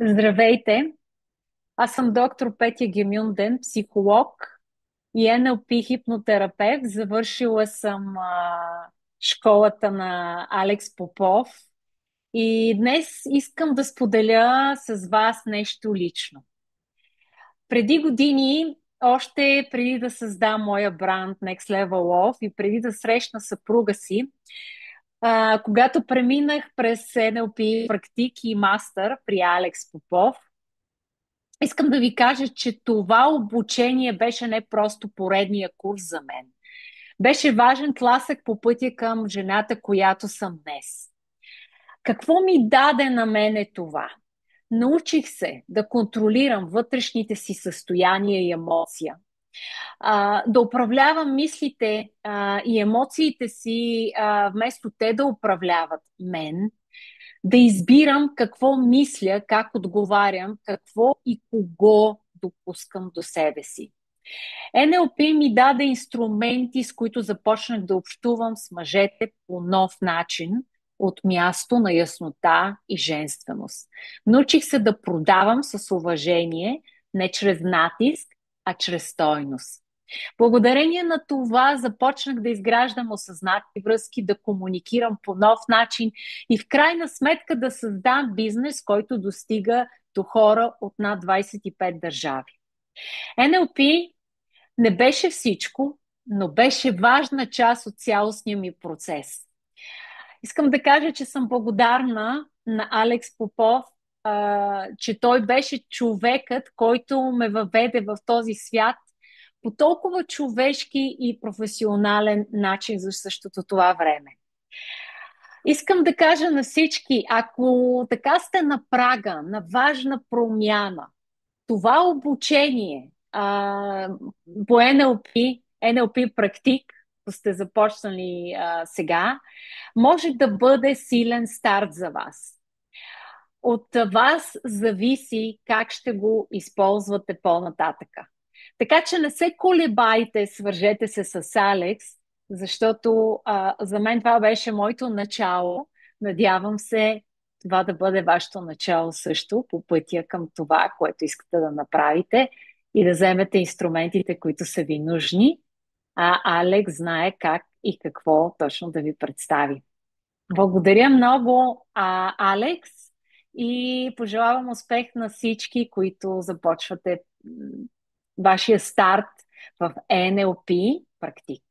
Здравейте! Аз съм доктор Петя Гемюнден, психолог и НЛП хипнотерапевт. Завършила съм школата на Алекс Попов и днес искам да споделя с вас нещо лично. Преди години, още преди да създам моя бранд Next Level Off и преди да срещна съпруга си, когато преминах през НЛП практик и мастър при Алекс Попов, искам да ви кажа, че това обучение беше не просто поредния курс за мен. Беше важен тласък по пътя към жената, която съм днес. Какво ми даде на мене това? Научих се да контролирам вътрешните си състояния и емоция, да управлявам мислите и емоциите си, вместо те да управляват мен, да избирам какво мисля, как отговарям, какво и кого допускам до себе си. НЛП ми даде инструменти, с които започнах да общувам с мъжете по нов начин, от място на яснота и женственост. Научих се да продавам с уважение, не чрез натиск, а чрез стойност. Благодарение на това започнах да изграждам осъзнати връзки, да комуникирам по нов начин и в крайна сметка да създам бизнес, който достига до хора от над 25 държави. NLP не беше всичко, но беше важна част от цялостния ми процес. Искам да кажа, че съм благодарна на Алекс Попов, че той беше човекът, който ме въведе в този свят по толкова човешки и професионален начин за същото това време. Искам да кажа на всички, ако така сте на прага на важна промяна, това обучение по NLP практик, ако сте започнали сега, може да бъде силен старт за вас. От вас зависи как ще го използвате по-нататъка. Така че не се колебайте, свържете се с Алекс, защото за мен това беше моето начало. Надявам се това да бъде вашето начало също по пътя към това, което искате да направите и да вземете инструментите, които са ви нужни. А Алекс знае как и какво точно да ви представи. Благодаря много, Алекс, и пожелавам успех на всички, които започвате вашия старт в NLP практик.